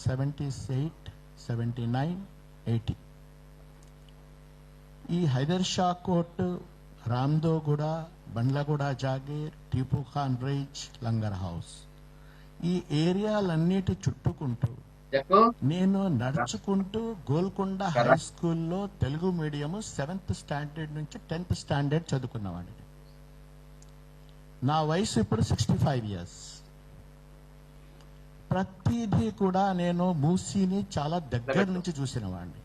78, 79, 80. ఈ హైదర్ షా కోట్, రామ్దోగూడ, బండ్లగూడ జాగీర్, టీపు ఖాన్ రైజ్, లంగర్ హౌస్, ఈ ఏరియాలన్నిటి చుట్టుకుంటూ నేను నడుచుకుంటూ గోల్కొండ హై స్కూల్లో తెలుగు మీడియము 7th స్టాండర్డ్ నుంచి 10th స్టాండర్డ్ చదువుకున్నవాడిని. నా వయసు ఇప్పుడు 65 ఇయర్స్. ప్రతిదీ కూడా నేను మూసీని చాలా దగ్గర నుంచి చూసిన వాడిని.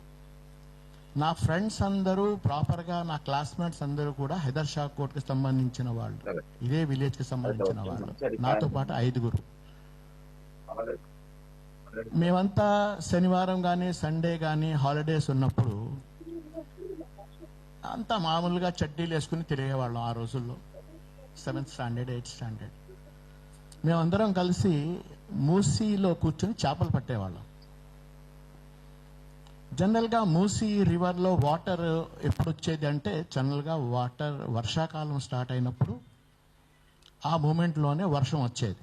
నా ఫ్రెండ్స్ అందరూ ప్రాపర్గా, నా క్లాస్మేట్స్ అందరూ కూడా హైదర్ షా కోట్కి సంబంధించిన వాళ్ళు, ఇదే విలేజ్కి సంబంధించిన వాళ్ళు. నాతో పాటు 5గురు. మేమంతా శనివారం కానీ సండే కానీ హాలిడేస్ ఉన్నప్పుడు అంతా మామూలుగా చడ్డీలు వేసుకుని తిరిగేవాళ్ళం. ఆ రోజుల్లో 7th స్టాండర్డ్, 8th స్టాండర్డ్ మేమందరం కలిసి మూసీలో కూర్చొని చేపలు పట్టేవాళ్ళం. జనరల్గా మూసీ రివర్లో వాటర్ ఎప్పుడు వచ్చేది అంటే, జనరల్గా వాటర్ వర్షాకాలం స్టార్ట్ అయినప్పుడు ఆ మూమెంట్లోనే వర్షం వచ్చేది.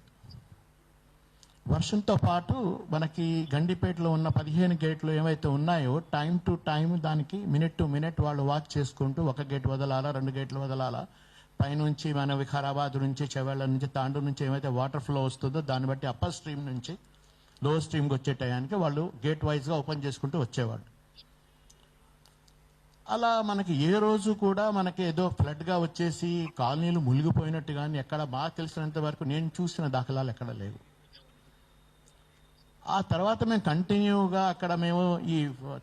వర్షంతో పాటు మనకి గండిపేటలో ఉన్న 15 గేట్లు ఏవైతే ఉన్నాయో, టైం టు టైం దానికి మినిట్ టు మినిట్ వాళ్ళు వాచ్ చేసుకుంటూ, ఒక గేట్ వదలాలా, 2 గేట్లు వదలాలా, పైనుంచి మన వికారాబాద్ నుంచి, చెవెళ్ళ నుంచి, తాండూరు నుంచి ఏమైతే వాటర్ ఫ్లో వస్తుందో దాన్ని బట్టి అప్పర్ స్ట్రీమ్ నుంచి లో స్ట్రీమ్కి వచ్చే టయానికి వాళ్ళు గేట్ వైజ్గా ఓపెన్ చేసుకుంటూ వచ్చేవాళ్ళు. అలా మనకి ఏ రోజు కూడా మనకి ఏదో ఫ్లడ్గా వచ్చేసి కాలనీలు మునిగిపోయినట్టు కానీ ఎక్కడ బాగా తెలిసినంత వరకు నేను చూసిన దాఖలాలు ఎక్కడ లేవు. ఆ తర్వాత మేము కంటిన్యూగా అక్కడ మేము ఈ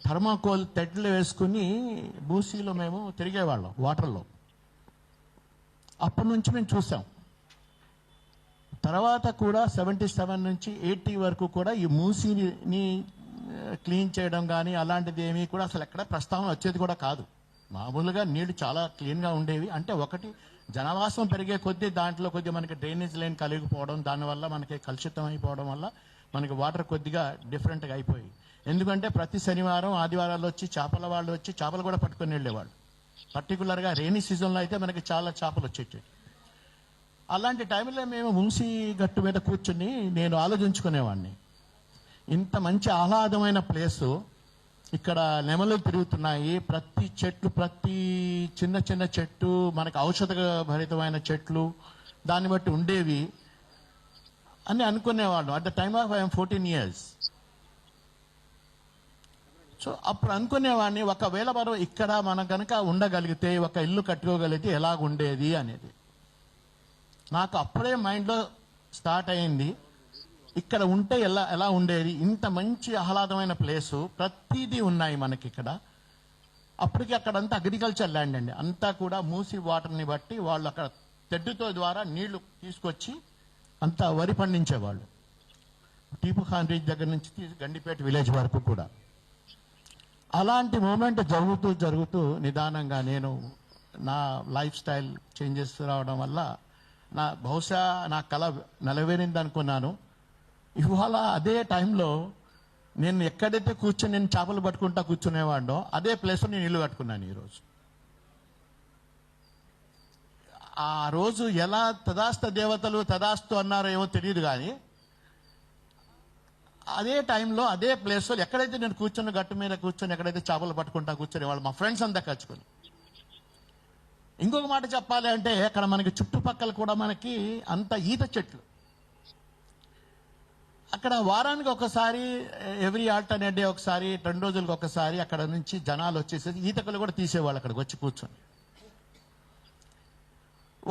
థర్మాకోల్ తెడ్లు వేసుకుని మూసీలో మేము తిరిగేవాళ్ళం వాటర్లో. అప్పటి నుంచి మేము చూసాం. తర్వాత కూడా 77 నుంచి 80 వరకు కూడా ఈ మూసీని క్లీన్ చేయడం కానీ అలాంటిది ఏమీ కూడా అసలు ఎక్కడ ప్రస్తావన వచ్చేది కూడా కాదు. మామూలుగా నీళ్లు చాలా క్లీన్గా ఉండేవి. అంటే ఒకటి, జనవాసం పెరిగే కొద్దీ దాంట్లో కొద్దిగా మనకి డ్రైనేజ్ లైన్ కలిగిపోవడం, దానివల్ల మనకి కలుషితం అయిపోవడం వల్ల మనకి వాటర్ కొద్దిగా డిఫరెంట్గా అయిపోయి. ఎందుకంటే ప్రతి శనివారం ఆదివారాలు వచ్చి చేపల వాళ్ళు వచ్చి చేపలు కూడా పట్టుకొని వెళ్ళేవాళ్ళు. పర్టికులర్గా రెయినీ సీజన్లో అయితే మనకి చాలా చేపలు వచ్చేవి. అలాంటి టైంలో మేము మూసీ గట్టు మీద కూర్చుని నేను ఆలోచించుకునేవాడిని, ఇంత మంచి ఆహ్లాదమైన ప్లేసు, ఇక్కడ నెమలు తిరుగుతున్నాయి, ప్రతి చెట్లు, ప్రతి చిన్న చిన్న చెట్టు మనకు ఔషధ భరితమైన చెట్లు దాన్ని బట్టి ఉండేవి అని అనుకునేవాడు. At the time of I'm 14 years. So అప్పుడు అనుకునేవాడిని, ఒకవేళ మనం ఇక్కడ మనం కనుక ఉండగలిగితే, ఒక ఇల్లు కట్టుకోగలిగితే ఎలాగుండేది అనేది నాకు అప్పుడే మైండ్లో స్టార్ట్ అయింది. ఇక్కడ ఉంటే ఎలా ఉండేది, ఇంత మంచి ఆహ్లాదమైన ప్లేసు, ప్రతిదీ ఉన్నాయి మనకి ఇక్కడ. అప్పటికి అక్కడంతా అగ్రికల్చర్ ల్యాండ్ అండి, అంతా కూడా మూసి వాటర్ని బట్టి వాళ్ళు అక్కడ తెడ్డుతో ద్వారా నీళ్లు తీసుకొచ్చి అంతా వరి పండించేవాళ్ళు. టీపు ఖాన్ రీచ్ దగ్గర నుంచి గండిపేట విలేజ్ వరకు కూడా. అలాంటి మూమెంట్ జరుగుతూ నిదానంగా నేను నా లైఫ్ స్టైల్ చేంజెస్ రావడం వల్ల బహుశా నా కళ నెలవేరింది అనుకున్నాను. ఇవాళ అదే టైంలో నేను ఎక్కడైతే కూర్చొని నేను చేపలు పట్టుకుంటా కూర్చునేవాడినో అదే ప్లేస్లో నేను ఇల్లు కట్టుకున్నాను ఈరోజు. ఆ రోజు ఎలా తదాస్త దేవతలు తదాస్తు అన్నారో ఏమో తెలియదు, కానీ అదే టైంలో అదే ప్లేస్లో ఎక్కడైతే నేను కూర్చొని గట్టు మీద కూర్చొని ఎక్కడైతే చేపలు పట్టుకుంటా కూర్చొని వాళ్ళు మా ఫ్రెండ్స్ అంతా కలుసుకొని. ఇంకొక మాట చెప్పాలి అంటే, అక్కడ మనకి చుట్టుపక్కల కూడా మనకి అంత ఈత చెట్లు. అక్కడ వారానికి ఒకసారి, ఎవ్రీ ఆల్టర్నేట్ డే ఒకసారి, 2 రోజులకు ఒకసారి అక్కడ నుంచి జనాలు వచ్చేసి ఈతకులు కూడా తీసేవాళ్ళు అక్కడికి వచ్చి కూర్చొని.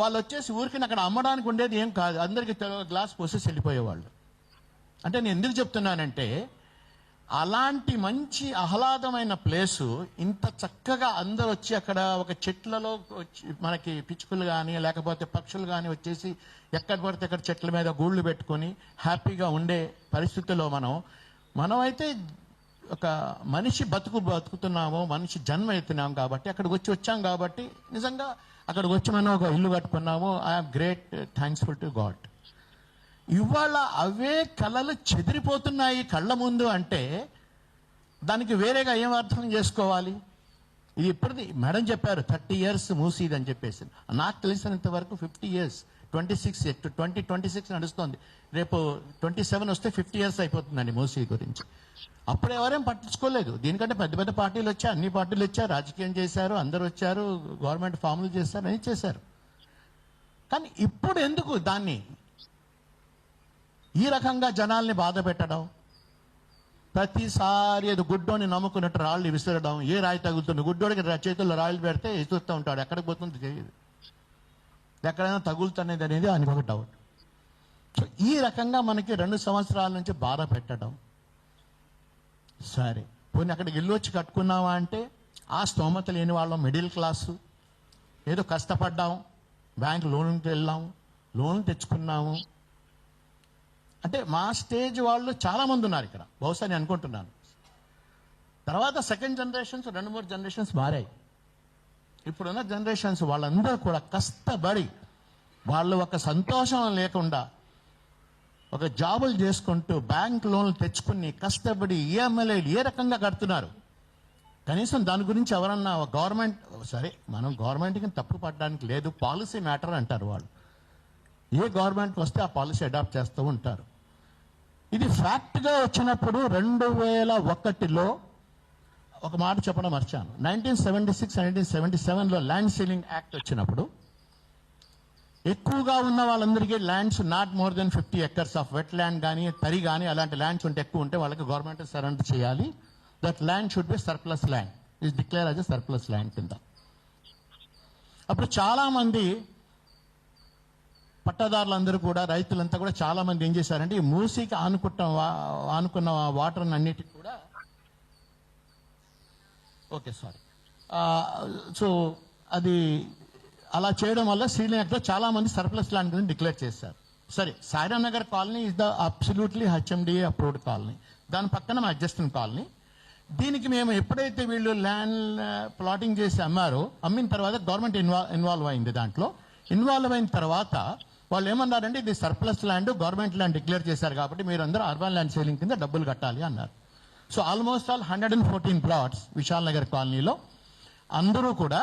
వాళ్ళు వచ్చేసి ఊరికి అక్కడ అమ్మడానికి ఉండేది ఏం కాదు, అందరికీ గ్లాస్ పోసేసి వెళ్ళిపోయేవాళ్ళు. అంటే నేను ఎందుకు చెప్తున్నానంటే, అలాంటి మంచి ఆహ్లాదమైన ప్లేసు ఇంత చక్కగా అందరూ వచ్చి అక్కడ ఒక చెట్లలో మనకి పిచ్చుకలు కానీ లేకపోతే పక్షులు కానీ వచ్చేసి ఎక్కడ పడితే అక్కడ చెట్ల మీద గూళ్ళు పెట్టుకొని హ్యాపీగా ఉండే పరిస్థితుల్లో మనమైతే ఒక మనిషి బతుకుతున్నాము, మనిషి జన్మ ఎత్తున్నాం కాబట్టి అక్కడికి వచ్చాం కాబట్టి నిజంగా అక్కడికి వచ్చి మనం ఒక ఇల్లు కట్టుకున్నాము. I'm great thankful to God. ఇవాళ అవే కళలు చెదిరిపోతున్నాయి కళ్ళ ముందు అంటే దానికి వేరేగా ఏం అర్థం చేసుకోవాలి? ఇది ఇప్పటిది మేడం చెప్పారు 30 years మూసీది అని చెప్పేసి. నాకు తెలిసినంత వరకు 50 years, 2026 నడుస్తుంది. రేపు 27 వస్తే 50 years అయిపోతుందండి మూసీ గురించి. అప్పుడు ఎవరేం పట్టించుకోలేదు. దీనికంటే పెద్ద పెద్ద పార్టీలు వచ్చాయి, అన్ని పార్టీలు వచ్చారు, రాజకీయం చేశారు, అందరూ వచ్చారు, గవర్నమెంట్ ఫార్ములు చేశారు, అని చేశారు. కానీ ఇప్పుడు ఎందుకు దాన్ని ఈ రకంగా జనాల్ని బాధ పెట్టడం? ప్రతిసారి అది గుడ్డోని నమ్ముకున్నట్టు రాళ్ళు విసరడం. ఏ రాయి తగులుతుంది? గుడ్డోడికి చేతుల్లో రాళ్ళు పెడితే చూస్తూ ఉంటాడు, ఎక్కడికి పోతుంది తెలియదు, ఎక్కడైనా తగులుతున్నది అనేది ఆయనకు ఒక డౌట్. సో ఈ రకంగా మనకి 2 సంవత్సరాల నుంచి బాధ పెట్టడం. సరే, పోనీ అక్కడికి ఇల్లు వచ్చి కట్టుకున్నావా అంటే ఆ స్తోమత లేని వాళ్ళం, మిడిల్ క్లాసు, ఏదో కష్టపడ్డాం, బ్యాంక్ లోన్కి వెళ్ళాం, లోన్ తెచ్చుకున్నాము. అంటే మా స్టేజ్ వాళ్ళు చాలామంది ఉన్నారు ఇక్కడ, బహుశా నేను అనుకుంటున్నాను. తర్వాత సెకండ్ జనరేషన్స్, 2-3 జనరేషన్స్ మారాయి. ఇప్పుడున్న జనరేషన్స్ వాళ్ళందరూ కూడా కష్టపడి, వాళ్ళు ఒక సంతోషం లేకుండా ఒక జాబులు చేసుకుంటూ బ్యాంక్ లోన్లు తెచ్చుకుని కష్టపడి ఈఎంఐలు ఏ రకంగా కడుతున్నారు. కనీసం దాని గురించి ఎవరన్నా గవర్నమెంట్, సరే మనం గవర్నమెంట్కి తప్పు పడడానికి లేదు, పాలసీ మ్యాటర్ అంటారు వాళ్ళు. ఏ గవర్నమెంట్ వస్తే ఆ పాలసీ అడాప్ట్ చేస్తూ ఉంటారు. ఇది ఫ్యాక్ట్గా వచ్చినప్పుడు 2001లో ఒక మాట చెప్పడం మర్చాను. 1976, 1977లో ల్యాండ్ సీలింగ్ యాక్ట్ వచ్చినప్పుడు ఎక్కువగా ఉన్న వాళ్ళందరికీ lands not more than 50 acres of wet land కానీ తరి కానీ అలాంటి ల్యాండ్స్ ఉంటే ఎక్కువ ఉంటే వాళ్ళకి గవర్నమెంట్ సరెండర్ చేయాలి. That land should be surplus land, is declare as a surplus land కింద. అప్పుడు చాలామంది పట్టదారులందరూ కూడా, రైతులంతా కూడా చాలామంది ఏం చేశారంటే ఈ మూసీకి ఆనుకున్న వాటర్ అన్నిటికి కూడా సో అది అలా చేయడం వల్ల శ్రీనగర్లో చాలామంది సర్ప్లస్ ల్యాండ్ కింద డిక్లేర్ చేశారు. సరే, Sairam Nagar colony is the absolutely HMDA approved colony. దాని పక్కన మా అడ్జస్టెంట్ కాలనీ. దీనికి మేము ఎప్పుడైతే వీళ్ళు ల్యాండ్ ప్లాటింగ్ చేసి అమ్మిన తర్వాత గవర్నమెంట్ ఇన్వాల్వ్ అయింది. దాంట్లో ఇన్వాల్వ్ అయిన తర్వాత వాళ్ళు ఏమన్నారంటే ఇది surplus land, government land declare చేశారు కాబట్టి మీరు అందరూ అర్బన్ ల్యాండ్ సేలింగ్ కింద డబ్బులు కట్టాలి అన్నారు. So almost all 114 plots Vishal Nagar కాలనీలో అందరూ కూడా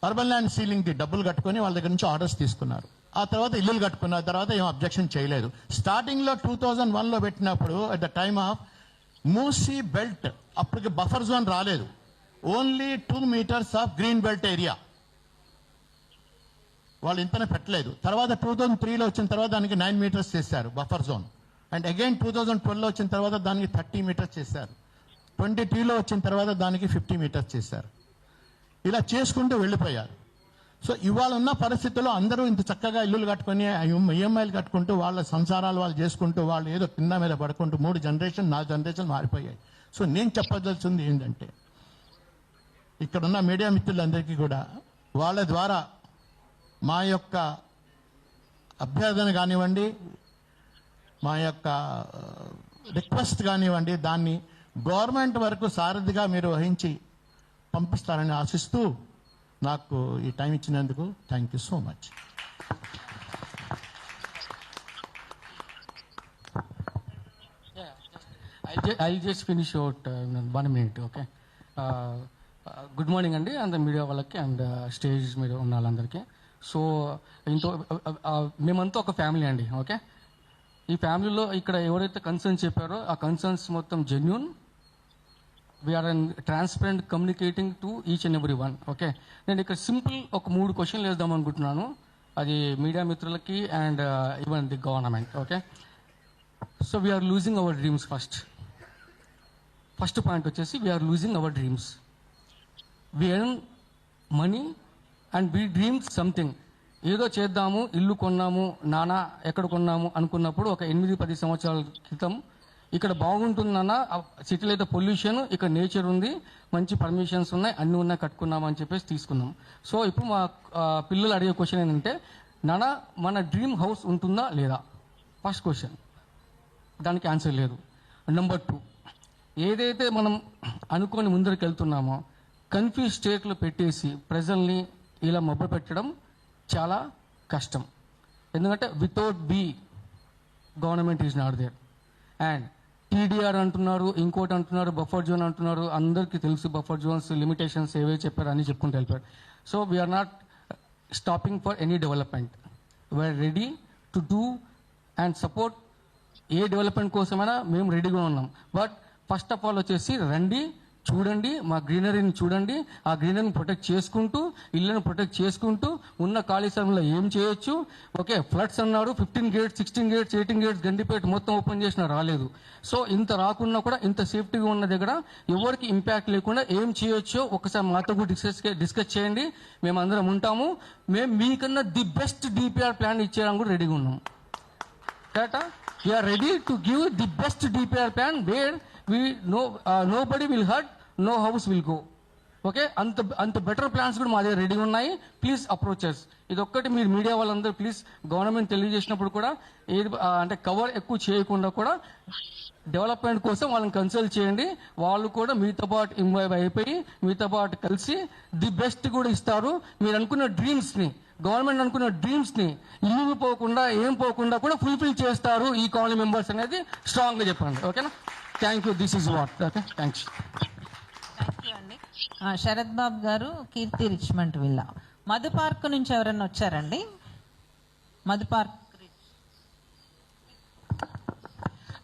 అర్బన్ ల్యాండ్ సీలింగ్కి డబ్బులు కట్టుకొని వాళ్ళ దగ్గర నుంచి ఆర్డర్స్ తీసుకున్నారు. ఆ తర్వాత ఇల్లులు కట్టుకున్న తర్వాత ఏం అబ్జెక్షన్ చేయలేదు. స్టార్టింగ్లో 2001లో పెట్టినప్పుడు at the time of Musi belt, అప్పటికి బఫర్ జోన్ రాలేదు, only 2 meters of green belt area, వాళ్ళు ఇంతనే పెట్టలేదు. తర్వాత 2003లో వచ్చిన తర్వాత దానికి 9 meters చేశారు బఫర్ జోన్. అండ్ అగైన్ 2012లో వచ్చిన తర్వాత దానికి 30 meters చేశారు. 22లో వచ్చిన తర్వాత దానికి 50 meters చేశారు. ఇలా చేసుకుంటూ వెళ్ళిపోయారు. సో ఇవాళ ఉన్న పరిస్థితుల్లో అందరూ ఇంత చక్కగా ఇల్లులు కట్టుకొని ఈఎంఐలు కట్టుకుంటూ వాళ్ళ సంసారాలు వాళ్ళు చేసుకుంటూ వాళ్ళు ఏదో కింద మీద పడుకుంటూ 3 generation 4 generation మారిపోయాయి. సో నేను చెప్పదలుచుంది ఏంటంటే ఇక్కడున్న మీడియా మిత్రులందరికీ కూడా వాళ్ళ ద్వారా మా యొక్క అభ్యర్థన కానివ్వండి, మా యొక్క రిక్వెస్ట్ కానివ్వండి, దాన్ని గవర్నమెంట్ వరకు సారథిగా మీరు వహించి పంపిస్తారని ఆశిస్తూ నాకు ఈ టైం ఇచ్చినందుకు thank you so much. I'll just finish out 1 minute, okay? Good morning అండి అండ్ మీడియా వాళ్ళకి అండ్ స్టేజ్ మీద ఉన్న వాళ్ళందరికీ. సో ఇంతో మేమంతా ఒక ఫ్యామిలీ అండి, ఓకే? ఈ ఫ్యామిలీలో ఇక్కడ ఎవరైతే కన్సర్న్స్ చెప్పారో ఆ కన్సర్న్స్ మొత్తం genuine. We are and transparent communicating to each and every one, okay? నేను ఇక్కడ సింపుల్ ఒక 3 questions వేద్దాం అనుకుంటున్నాను, అది మీడియా మిత్రులకి and even the government, okay? So we are losing our dreams. First point వచ్చేసి we are losing our dreams. We earn money and we dream something. ఏదో చేద్దాము, ఇల్లు కొన్నాము, నానా ఎక్కడ కొన్నాము అనుకున్నప్పుడు ఒక 8-10 సంవత్సరాల క్రితం ఇక్కడ బాగుంటుందన్న, సిటీలో అయితే పొల్యూషన్, ఇక్కడ నేచర్ ఉంది, మంచి పర్మిషన్స్ ఉన్నాయి, అన్నీ ఉన్నాయి, కట్టుకున్నాము అని చెప్పేసి తీసుకున్నాం. సో ఇప్పుడు మా పిల్లలు అడిగే క్వశ్చన్ ఏంటంటే, నానా మన డ్రీమ్ హౌస్ ఉంటుందా లేదా? ఫస్ట్ క్వశ్చన్, దానికి ఆన్సర్ లేదు. నెంబర్ 2, ఏదైతే మనం అనుకొని ముందరికి వెళ్తున్నామో కన్ఫ్యూజ్ స్టేట్లో పెట్టేసి ప్రజల్ని ఇలా మబ్బు పెట్టడం చాలా కష్టం. ఎందుకంటే without be government is not there. And TDR అంటున్నారు, ఇంకోటి అంటున్నారు, బఫర్ జోన్ అంటున్నారు. అందరికీ తెలుసు బఫర్ జోన్స్ లిమిటేషన్స్ ఏవే చెప్పారు అని చెప్పుకుంటూ వెళ్ళిపోయారు. So we are not stopping for any development. We are ready to do and support. ఏ డెవలప్మెంట్ కోసమైనా మేము రెడీగా ఉన్నాం. బట్ ఫస్ట్ ఆఫ్ ఆల్ వచ్చేసి రండి, చూడండి, మా గ్రీనరీని చూడండి. ఆ గ్రీనరీని ప్రొటెక్ట్ చేసుకుంటూ, ఇళ్ళని ప్రొటెక్ట్ చేసుకుంటూ ఉన్న ఖాళీ సమయంలో ఏం చేయొచ్చు. ఓకే, ఫ్లడ్స్ అన్నారు, 15 గేట్స్, 16 గేట్స్, 18 గేట్స్ గండిపేట మొత్తం ఓపెన్ చేసినా రాలేదు. సో ఇంత రాకున్నా కూడా ఇంత సేఫ్టీగా ఉన్న దగ్గర ఎవరికి ఇంపాక్ట్ లేకుండా ఏం చేయొచ్చో ఒకసారి మాతో కూడా డిస్కస్ చేయండి. మేము అందరం ఉంటాము. మేము మీకన్నా ది బెస్ట్ డిపిఆర్ ప్లాన్ ఇచ్చేయడానికి కూడా రెడీగా ఉన్నాం. కరెక్టా? We are ready to give the best DPR plan where nobody will hurt, no house will go. Okay, అంత బెటర్ ప్లాన్స్ కూడా మా దగ్గర రెడీ ఉన్నాయి. Please approaches. ఇది ఒక్కటి మీరు మీడియా వాళ్ళందరూ ప్లీజ్ గవర్నమెంట్ తెలియజేసినప్పుడు కూడా ఏది అంటే కవర్ ఎక్కువ చేయకుండా కూడా డెవలప్మెంట్ కోసం వాళ్ళని కన్సల్ట్ చేయండి. వాళ్ళు కూడా మీతో పాటు ఇన్వాల్వ్ అయిపోయి మీతో పాటు కలిసి ది బెస్ట్ కూడా ఇస్తారు. మీరు అనుకున్న డ్రీమ్స్ని, గవర్నమెంట్ అనుకున్న డ్రీమ్స్ని ఇల్లు పోకుండా ఏం పోకుండా కూడా ఫుల్ఫిల్ చేస్తారు ఈ కాలనీ మెంబర్స్ అనేది స్ట్రాంగ్గా చెప్పండి. ఓకేనా? Thank you. This is what. Okay, thanks. Thank you అండి. Sarath Babu garu, Keerthi Richmond villa. Madhu park నుంచి ఎవరైనా వచ్చారండి? మధు పార్క్.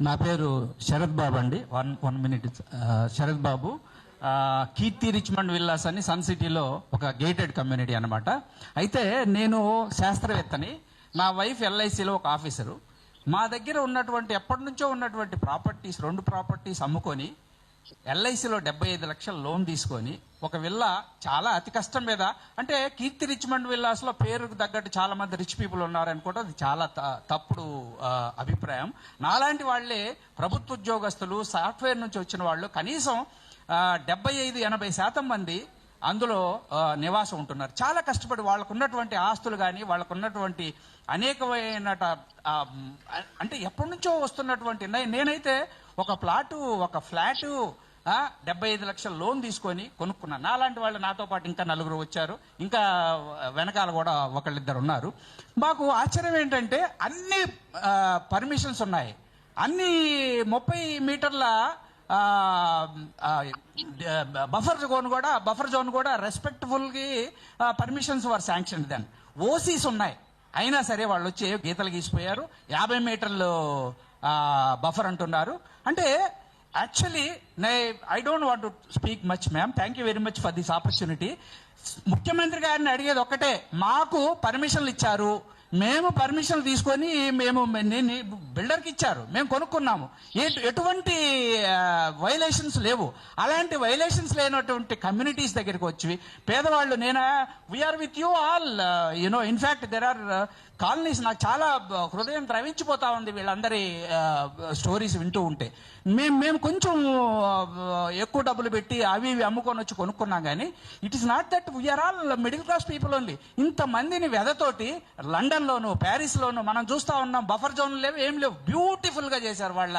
నా పేరు శరత్ బాబు అండి. One minute. Sarath Babu, Keerthi Richmond villas అని సన్ సిటీలో ఒక గేటెడ్ కమ్యూనిటీ అనమాట. అయితే నేను శాస్త్రవేత్తని, నా వైఫ్ ఎల్ఐసిలో ఒక ఆఫీసరు. మా దగ్గర ఉన్నటువంటి ఎప్పటి నుంచో ఉన్నటువంటి ప్రాపర్టీస్, 2 ప్రాపర్టీస్ అమ్ముకొని ఎల్ఐసిలో 75 లక్షల లోన్ తీసుకొని ఒక విల్లా చాలా అతి కష్టం మీద, అంటే కీర్తి రిచ్మండ్ విల్లాస్లో పేరుకు తగ్గట్టు చాలా మంది రిచ్ పీపుల్ ఉన్నారనుకోవడం అది చాలా తప్పుడు అభిప్రాయం. నాలాంటి వాళ్ళే ప్రభుత్వ ఉద్యోగస్తులు, సాఫ్ట్వేర్ నుంచి వచ్చిన వాళ్ళు కనీసం 75-80% మంది అందులో నివాసం ఉంటున్నారు. చాలా కష్టపడి వాళ్ళకు ఉన్నటువంటి ఆస్తులు కానీ, వాళ్ళకు ఉన్నటువంటి అనేకమైన అంటే ఎప్పటి నుంచో వస్తున్నటువంటి, నేనైతే ఒక ఫ్లాటు 75 లక్షల లోన్ తీసుకొని కొనుక్కున్నాను. నాలాంటి వాళ్ళు నాతో పాటు ఇంకా 4 వచ్చారు. ఇంకా వెనకాల కూడా ఒకళ్ళిద్దరు ఉన్నారు. మాకు ఆశ్చర్యం ఏంటంటే అన్ని పర్మిషన్స్ ఉన్నాయి. అన్ని 30 మీటర్ల బఫర్ జోన్ కూడా రెస్పెక్ట్ఫుల్గా పర్మిషన్స్ వర్ శాంక్షన్ దెన్. ఓసీస్ ఉన్నాయి, అయినా సరే వాళ్ళు వచ్చి గీతలు గీసిపోయారు. 50 మీటర్లు బఫర్ అంటున్నారు. అంటే actually I don't want to speak much ma'am. Thank you very much for this opportunity. ముఖ్యమంత్రి గారిని అడిగేది ఒక్కటే, మాకు పర్మిషన్లు ఇచ్చారు, మేము పర్మిషన్ తీసుకొని మేము బిల్డర్కి ఇచ్చారు, మేము కొనుక్కున్నాము, ఎటువంటి వైలేషన్స్ లేవు. అలాంటి వైలేషన్స్ లేనటువంటి కమ్యూనిటీస్ దగ్గరికి వచ్చి పేదవాళ్ళు, we are with you all in fact there are colonies. నాకు చాలా హృదయం ద్రవించిపోతా ఉంది వీళ్ళందరి స్టోరీస్ వింటూ ఉంటే. మేము కొంచెం ఎక్కువ డబ్బులు పెట్టి అవి అమ్ముకొని వచ్చి కొనుక్కున్నాం, కానీ it is not that we are all middle class people only. ఇంతమందిని వెదతోటి లండన్లోను, ప్యారిస్లోను మనం చూస్తూ ఉన్నాం. బఫర్ జోన్లు లేవు, ఏం లేవు, బ్యూటిఫుల్గా చేశారు వాళ్ళ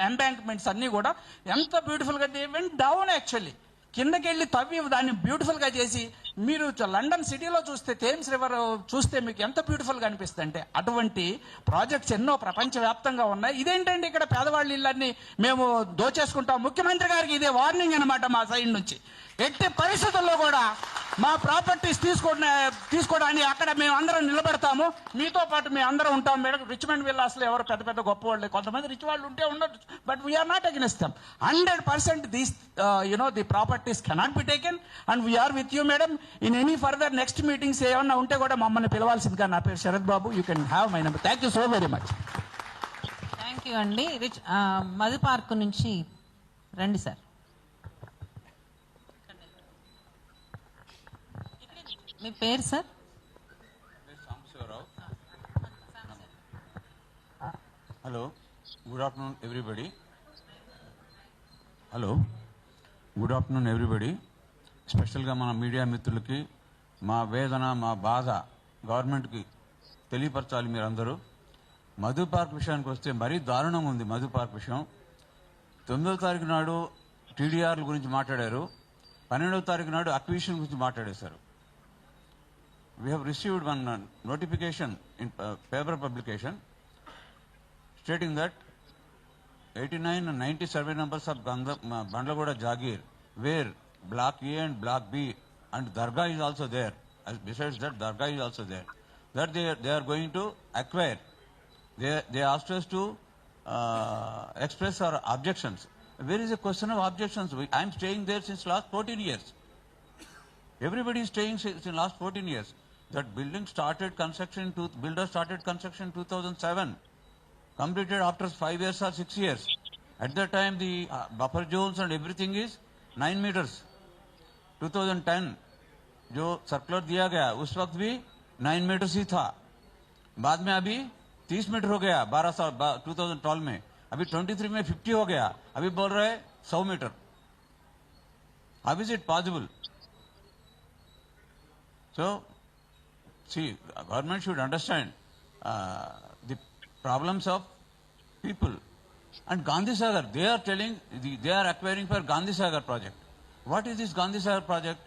ఎంబాంక్మెంట్స్ అన్నీ కూడా. ఎంత బ్యూటిఫుల్గా దే వెంట్ డౌన్ యాక్చువల్లీ. కిందకి వెళ్ళి తవ్వి దాన్ని బ్యూటిఫుల్గా చేసి, మీరు లండన్ సిటీలో చూస్తే థేమ్స్ రివర్ చూస్తే మీకు ఎంత బ్యూటిఫుల్గా అనిపిస్తుంది అంటే, అటువంటి ప్రాజెక్ట్స్ ఎన్నో ప్రపంచవ్యాప్తంగా ఉన్నాయి. ఇదేంటంటే ఇక్కడ పేదవాళ్ళ ఇళ్ళన్నీ మేము దోచేసుకుంటాం. ముఖ్యమంత్రి గారికి ఇదే వార్నింగ్ అనమాట మా సైడ్ నుంచి. ఎట్టి పరిస్థితుల్లో కూడా మా ప్రాపర్టీస్ తీసుకోవడానికి అక్కడ మేము అందరం నిలబెడతాము, మీతో పాటు మేము అందరం ఉంటాం మేడం. రిచ్మండ్ విల్లాస్లో ఎవరు పెద్ద గొప్ప వాళ్ళు, కొంతమంది రిచ్ వాళ్ళు ఉంటే ఉండొచ్చు, but we are not against them. 100% these the properties cannot be taken and we are with you madam. In any further next meetings ఏమన్నా ఉంటే కూడా మమ్మల్ని పిలవాల్సిందిగా. నా పేరు Sarath Babu. You can have my number. Thank you so very much. Thank you అండి. Madhu park నుంచి రండి సార్. మీ పేరు sir? Hello, good afternoon everybody. స్పెషల్గా మన మీడియా మిత్రులకి మా వేదన, మా బాధ గవర్నమెంట్కి తెలియపరచాలి మీరందరూ. మధు పార్క్ విషయానికి వస్తే మరీ దారుణంగా ఉంది. మధు పార్క్ విషయం 9వ తారీఖు నాడు టీడీఆర్ల గురించి మాట్లాడారు, 12వ తారీఖు నాడు అక్విజిషన్ గురించి మాట్లాడేశారు. We have received one notification in paper publication stating that 89 and 90 survey numbers of Bandlagoda Jagir, where Block A and Block B and Dargah is also there, besides that, Dargah is also there. That they are going to acquire. They asked us to express our objections. Where is the question of objections? I am staying there since last 14 years. Everybody is staying since last 14 years. That building started construction, builder started construction in 2007. Completed after 5 years or 6 years. At that time, the buffer zones and everything is 9 meters. 2010 जो circular दिया गया उस वक्त भी 9 metre ही था. बाद में अभी 30 मीटर हो गया 12 साल 2012 में. अभी 23 में 50 हो गया. अभी बोल रहे 100 metre. How is it possible? So, see, government should understand the problems of people. And Gandhi Sagar, they are telling, they are acquiring for Gandhi Sagar project. What is this Gandhi Sagar project?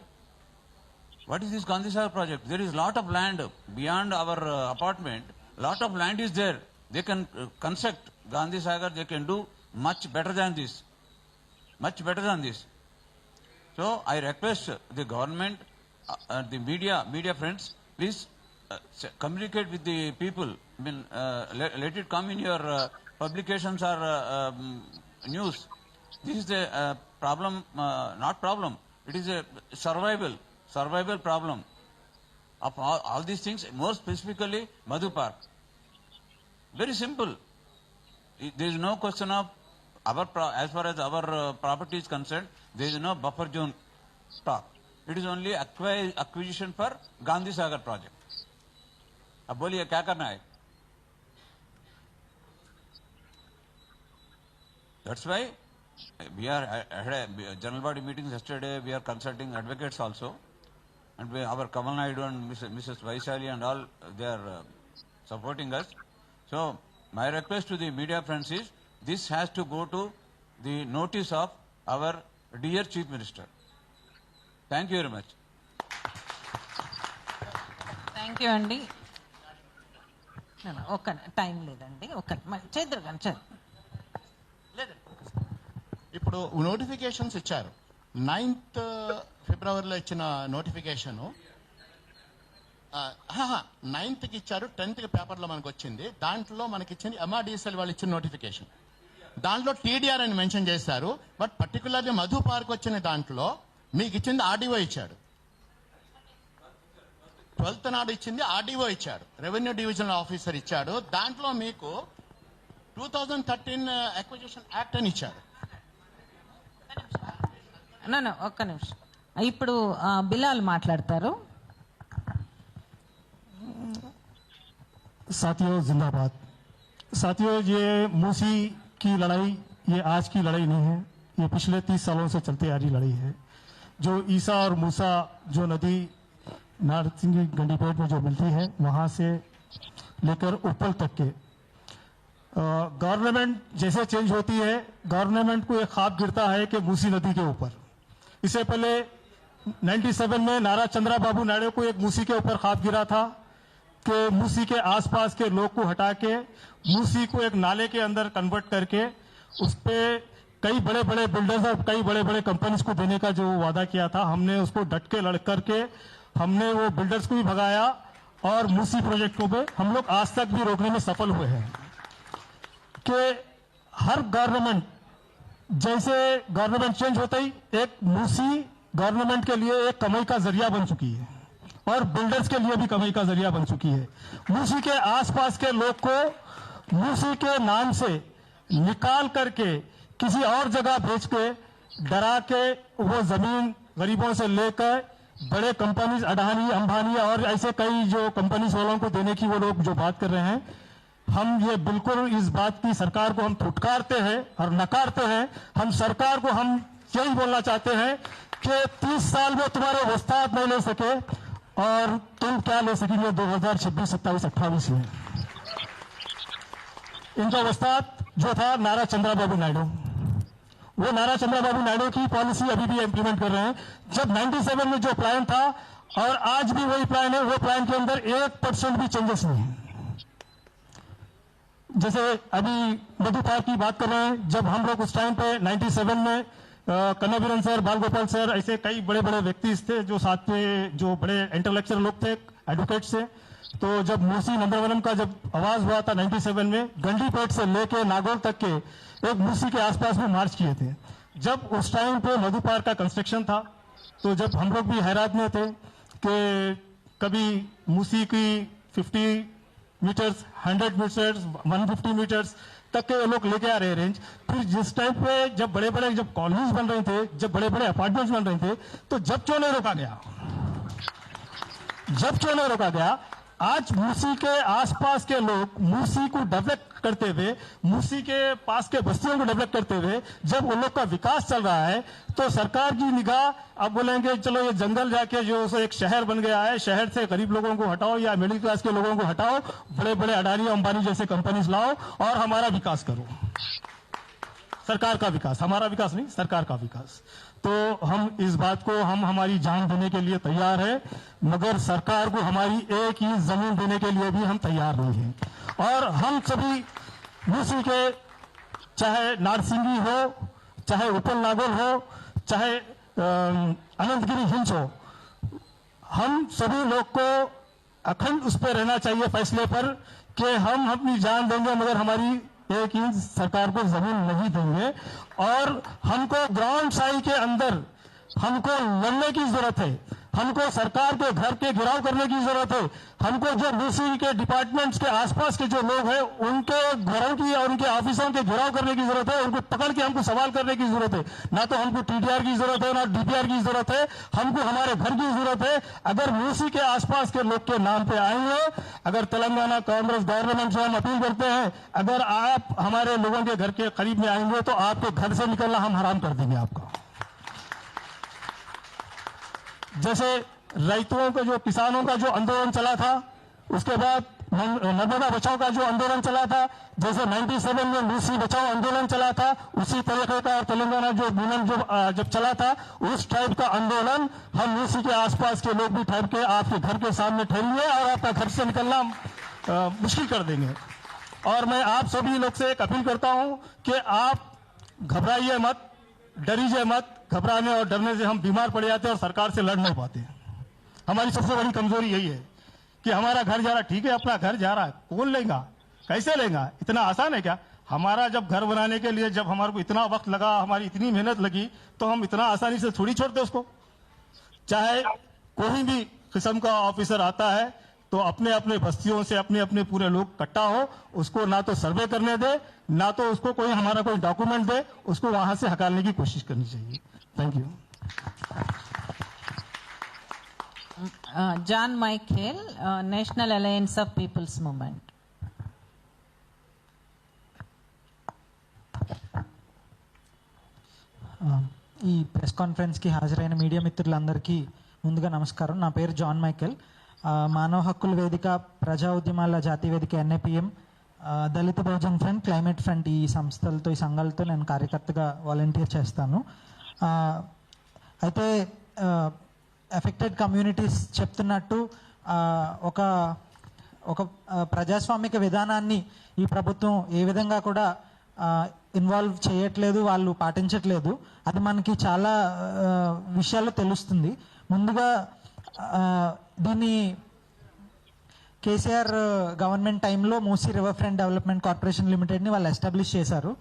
What is this Gandhi Sagar project? There is lot of land beyond our apartment. Lot of land is there. They can construct Gandhi Sagar. They can do much better than this. Much better than this. So I request the government, the media friends, please communicate with the people. I mean, let it come in your publications or news. This is the problem, not problem. It is a survival problem of all these things. More specifically, Madhu Park. Very simple. There is no question of as far as our property is concerned. There is no buffer zone talk. It is only acquisition for Gandhi Sagar project. अब बोलिए क्या करना है? That's why we are had a general body meetings yesterday. We are consulting advocates also, and our Kamal Naidu and Mrs. Vaishali and all, they are supporting us. So my request to the media friends is, this has to go to the notice of our dear Chief Minister. Thank you very much. Thank you అండి. ఒక్క time లేదండి, ఒక్క చేద్దరు కానీ ఇప్పుడు notifications ఇచ్చారు. 9th ఫిబ్రవరిలో ఇచ్చిన notification 9th ఇచ్చారు, 10th పేపర్లో మనకు వచ్చింది. దాంట్లో మనకి ఇచ్చింది MRDCL వాళ్ళు ఇచ్చిన నోటిఫికేషన్. దాంట్లో TDR అని మెన్షన్ చేశారు. బట్ పర్టికులర్లీ మధు పార్క్ వచ్చిన దాంట్లో మీకు ఇచ్చింది RDO ఇచ్చాడు. 12th నాడు ఇచ్చింది RDO ఇచ్చాడు, రెవెన్యూ డివిజనల్ ఆఫీసర్ ఇచ్చాడు. దాంట్లో మీకు 2013 అక్విజిషన్ యాక్ట్ అని ఇచ్చాడు. ఒక్క నిమిషం. ఇప్పుడు బిలాల్ మాట్లాడతారు. साथियों जिंदाबाद. साथियों, ये मूसी की लड़ाई ये आज की लड़ाई नहीं है, ये पिछले 30 सालों से चलती आ रही लड़ाई है. जो ईसा और मूसा जो नदी नारसिंगी गंडीपेट में जो मिलती है, वहाँ से लेकर उपल तक के गवर्नमेंट जैसे चेंज होती है, गवर्नमेंट को एक ख्वाब गिरता है कि मूसी नदी के ऊपर. इससे पहले 97 में नारा चंद्रा बाबू नायडू को एक मूसी के ऊपर ख्वाब गिरा था कि मूसी के आसपास के लोग को हटा के मूसी को एक नाले के अंदर कन्वर्ट करके उस पे कई बड़े बड़े बिल्डर्स और कई बड़े बड़े कंपनीज को देने का जो वादा किया था, हमने उसको डट के लड़ करके हमने वो बिल्डर्स को भी भगाया और मूसी प्रोजेक्ट को भी हम लोग आज तक भी रोकने में सफल हुए हैं. कि हर गवर्नमेंट जैसे गवर्नमेंट चेंज होते ही एक मूसी गवर्नमेंट के लिए एक कमाई का जरिया बन चुकी है और बिल्डर्स के लिए भी कमाई का जरिया बन चुकी है. मूसी के आसपास के लोग को मूसी के नाम से निकाल करके किसी और जगह भेज के डरा के वो जमीन गरीबों से लेकर बड़े कंपनीज अडानी अंबानी और ऐसे कई जो कंपनीज वालों को देने की वो लोग जो बात कर रहे हैं, हम ये बिल्कुल इस बात की सरकार को हम फुटकारते हैं और नकारते हैं. हम सरकार को हम यही बोलना चाहते हैं कि 30 साल में तुम्हारे वस्ताद नहीं ले सके और तुम क्या ले सकेंगे 2026, 27, 28 में. इनका वस्ताद जो था नारा चंद्रा बाबू नायडू, वो नारा चंद्रा बाबू नायडू की पॉलिसी अभी भी इम्प्लीमेंट कर रहे हैं. जब 97 में जो प्लान था और आज भी वही प्लान है, वो प्लान के अंदर 1% भी चेंजेस नहीं है. जैसे अभी मधु पार्क की बात कर रहे हैं, जब हम लोग उस टाइम पे 97 में कन्ना बीरन सर, बाल गोपाल सर, ऐसे कई बड़े बड़े व्यक्ति थे जो साथ में, जो बड़े इंटेलेक्चुअल लोग थे, एडवोकेट्स थे। तो जब मूसी नंबर 1 का जब आवाज हुआ था 97 में, गंडीपेट से लेके नागौर तक के एक मूसी के आसपास में मार्च किए थे। जब उस टाइम पे मधु पार्क का कंस्ट्रक्शन था, तो जब हम लोग भी हैरान में थे कि कभी मूसी की 50 मीटर्स, 100 मीटर्स, 150 मीटर्स तक के लोग लेके आ रहे रेंज। फिर जिस टाइम पे जब बड़े बड़े जब कॉलोनीज बन रहे थे, जब बड़े बड़े अपार्टमेंट्स बन रहे थे, तो जब क्यों नहीं रोका गया? जब क्यों नहीं रोका गया? आज मूसी के आसपास के लोग मूसी को डेवलप करते हुए, मूसी के पास के बस्तियों को डेवलप करते हुए जब उन लोग का विकास चल रहा है, तो सरकार की निगाह अब बोलेंगे चलो ये जंगल जाके जो एक शहर बन गया है, शहर से गरीब लोगों को हटाओ या मिडिल क्लास के लोगों को हटाओ, बड़े बड़े अडानी अंबानी जैसे कंपनीज लाओ और हमारा विकास करो। सरकार का विकास, हमारा विकास नहीं, सरकार का विकास। तो हम इस बात को हम हमारी जान देने के लिए तैयार है, मगर सरकार को हमारी एक ही जमीन देने के लिए भी हम तैयार नहीं हैं। और हम सभी मूसी के, चाहे नारसिंगी हो, चाहे उपल नागौर हो, चाहे अनंतगिरी हिंस हो, हम सभी लोग को अखंड उस पर रहना चाहिए फैसले पर कि हम अपनी जान देंगे मगर हमारी एक इंच सरकार को जमीन नहीं देंगे। और हमको ग्राउंड साई के अंदर हमको लड़ने की जरूरत है, हमको सरकार के घर के घेराव करने की जरूरत है, हमको जो मूसी के डिपार्टमेंट्स के आसपास के जो लोग हैं उनके घरों की और उनके ऑफिसों के घेराव करने की जरूरत है, उनको पकड़ के हमको सवाल करने की जरूरत है। ना तो हमको टीडीआर की जरूरत है, ना डीपीआर की जरूरत है, हमको हमारे घर की जरूरत है। अगर मूसी के आसपास के लोग के नाम पे आएंगे, अगर तेलंगाना कांग्रेस गवर्नमेंट से हम अपील करते हैं, अगर आप हमारे लोगों के घर के करीब में आएंगे तो आपके घर से निकलना हम हराम कर देंगे आपका। जैसे रैतुओं का जो, किसानों का जो आंदोलन चला था, उसके बाद नर्मदा बचाओ का जो आंदोलन चला था, जैसे 97 में मूसी बचाओ आंदोलन चला था, उसी तरीके का तेलंगाना जो मुनन जब चला था, उस टाइप का आंदोलन हम मूसी के आसपास के लोग भी ठहर के आपके घर के सामने ठहरेंगे और आपका घर से निकलना मुश्किल कर देंगे। और मैं आप सभी लोग से एक अपील करता हूं कि आप घबराइए मत, डरिए मत। घबराने और डरने से हम बीमार पड़ जाते हैं और सरकार से लड़ नहीं पाते। हमारी सबसे बड़ी कमजोरी यही है कि हमारा घर जा रहा, ठीक है अपना घर जा रहा है, कौन लेगा, कैसे लेगा, इतना आसान है क्या? हमारा जब घर बनाने के लिए जब हमारे को इतना वक्त लगा, हमारी इतनी मेहनत लगी, तो हम इतना आसानी से थोड़ी छोड़ते उसको। चाहे कोई भी किस्म का ऑफिसर आता है तो अपने अपने बस्तियों से अपने अपने पूरे लोग इकट्ठा हो, उसको ना तो सर्वे करने दे, ना तो उसको कोई हमारा कोई डॉक्यूमेंट दे, उसको वहां से हटाने की कोशिश करनी चाहिए। Thank you. John Michael, national alliance of people's movement. ఈ ప్రెస్ కాన్ఫరెన్స్కి హాజరైన మీడియా మిత్రులందరికీ ముందుగా నమస్కారం. నా పేరు జాన్ మైకెల్. మానవ హక్కుల వేదిక, ప్రజా ఉద్యమాల జాతీయ వేదిక ఎన్ఐపిఎం, దళిత బహుజన్ ఫ్రంట్, క్లైమేట్ ఫ్రంట్ ఈ సంస్థలతో, ఈ సంఘాలతో నేను కార్యకర్తగా వాలంటీర్ చేస్తాను. అయితే ఎఫెక్టెడ్ కమ్యూనిటీస్ చెప్తున్నట్టు ఒక ఒక ప్రజాస్వామిక విధానాన్ని ఈ ప్రభుత్వం ఏ విధంగా కూడా ఇన్వాల్వ్ చేయట్లేదు, వాళ్ళు పాటించట్లేదు. అది మనకి చాలా విషయాల్లో తెలుస్తుంది. ముందుగా దీన్ని కేసీఆర్ గవర్నమెంట్ టైంలో Musi river front development corporation లిమిటెడ్ని వాళ్ళు ఎస్టాబ్లిష్ చేశారు.